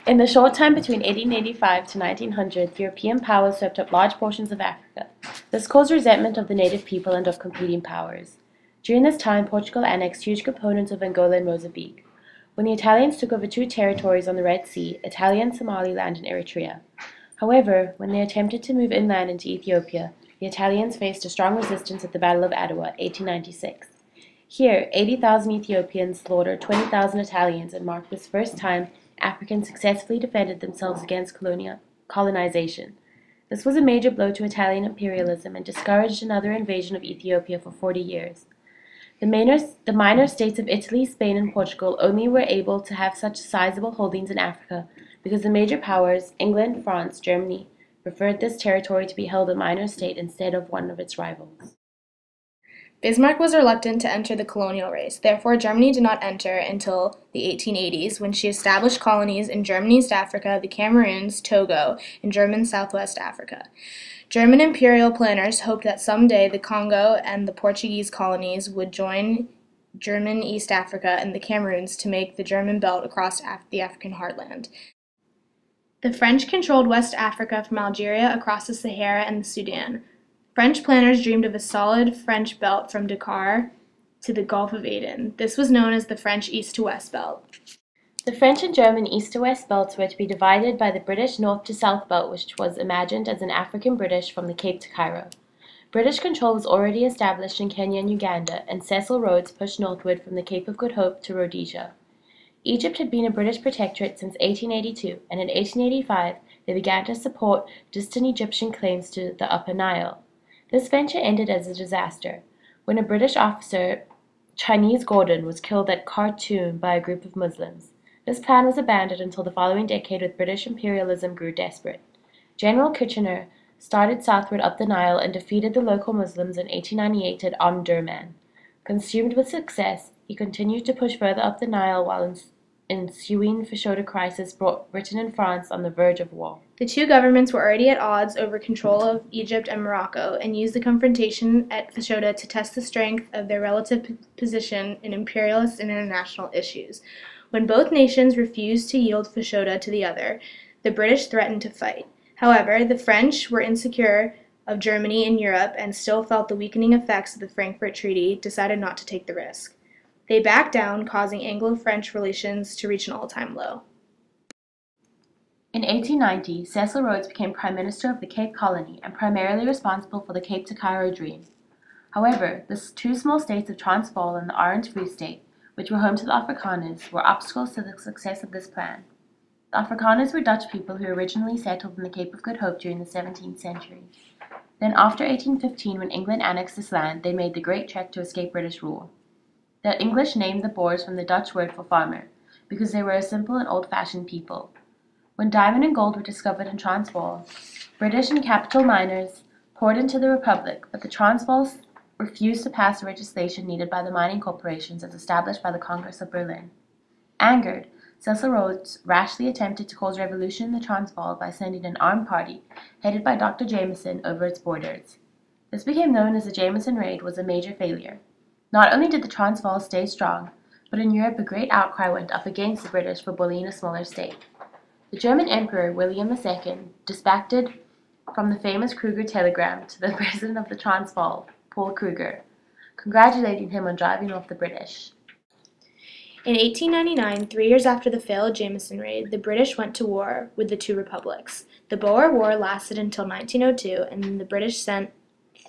In the short time between 1885 to 1900, European powers swept up large portions of Africa. This caused resentment of the native people and of competing powers. During this time, Portugal annexed huge components of Angola and Mozambique. When the Italians took over two territories on the Red Sea, Italian Somaliland and Eritrea. However, when they attempted to move inland into Ethiopia, the Italians faced a strong resistance at the Battle of Adwa, 1896. Here, 80,000 Ethiopians slaughtered 20,000 Italians and marked this first time Africans successfully defended themselves against colonization. This was a major blow to Italian imperialism and discouraged another invasion of Ethiopia for 40 years. The minor states of Italy, Spain, and Portugal only were able to have such sizable holdings in Africa because the major powers, England, France, Germany, preferred this territory to be held a minor state instead of one of its rivals. Bismarck was reluctant to enter the colonial race. Therefore, Germany did not enter until the 1880s, when she established colonies in German East Africa, the Cameroons, Togo, and German Southwest Africa. German imperial planners hoped that someday the Congo and the Portuguese colonies would join German East Africa and the Cameroons to make the German belt across the African heartland. The French controlled West Africa from Algeria across the Sahara and the Sudan. French planners dreamed of a solid French belt from Dakar to the Gulf of Aden. This was known as the French East to West belt. The French and German East to West belts were to be divided by the British North to South belt, which was imagined as an African British from the Cape to Cairo. British control was already established in Kenya and Uganda, and Cecil Rhodes pushed northward from the Cape of Good Hope to Rhodesia. Egypt had been a British protectorate since 1882, and in 1885 they began to support distant Egyptian claims to the Upper Nile. This venture ended as a disaster, when a British officer, Chinese Gordon, was killed at Khartoum by a group of Muslims. This plan was abandoned until the following decade, with British imperialism grew desperate. General Kitchener started southward up the Nile and defeated the local Muslims in 1898 at Omdurman. Consumed with success, he continued to push further up the Nile while ensuing Fashoda crisis brought Britain and France on the verge of war. The two governments were already at odds over control of Egypt and Morocco, and used the confrontation at Fashoda to test the strength of their relative position in imperialist and international issues. When both nations refused to yield Fashoda to the other, the British threatened to fight. However, the French were insecure of Germany in Europe and still felt the weakening effects of the Frankfurt Treaty, decided not to take the risk. They backed down, causing Anglo-French relations to reach an all-time low. In 1890, Cecil Rhodes became Prime Minister of the Cape Colony and primarily responsible for the Cape to Cairo dream. However, the two small states of Transvaal and the Orange Free State, which were home to the Afrikaners, were obstacles to the success of this plan. The Afrikaners were Dutch people who originally settled in the Cape of Good Hope during the 17th century. Then after 1815, when England annexed this land, they made the great trek to escape British rule. The English named the Boers from the Dutch word for farmer, because they were a simple and old-fashioned people. When diamond and gold were discovered in Transvaal, British and capital miners poured into the Republic, but the Transvaals refused to pass the legislation needed by the mining corporations as established by the Congress of Berlin. Angered, Cecil Rhodes rashly attempted to cause revolution in the Transvaal by sending an armed party, headed by Dr. Jameson, over its borders. This became known as the Jameson Raid, was a major failure. Not only did the Transvaal stay strong, but in Europe a great outcry went up against the British for bullying a smaller state. The German Emperor William II dispatched from the famous Kruger telegram to the president of the Transvaal, Paul Kruger, congratulating him on driving off the British. In 1899, 3 years after the failed Jameson Raid, the British went to war with the two republics. The Boer War lasted until 1902, and the British sent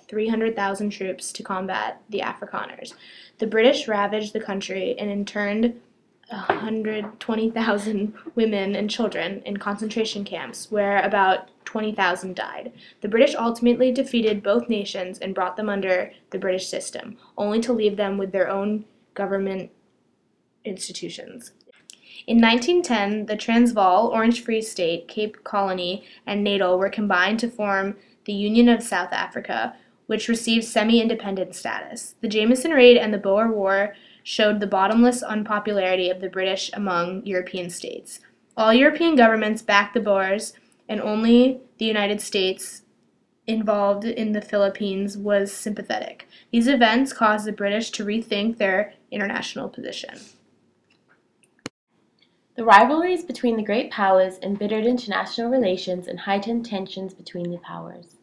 300,000 troops to combat the Afrikaners. The British ravaged the country and interned 120,000 women and children in concentration camps, where about 20,000 died. The British ultimately defeated both nations and brought them under the British system, only to leave them with their own government institutions. In 1910, the Transvaal, Orange Free State, Cape Colony, and Natal were combined to form the Union of South Africa, which received semi-independent status. The Jameson Raid and the Boer War showed the bottomless unpopularity of the British among European states. All European governments backed the Boers, and only the United States, involved in the Philippines, was sympathetic. These events caused the British to rethink their international position. The rivalries between the great powers embittered international relations and heightened tensions between the powers.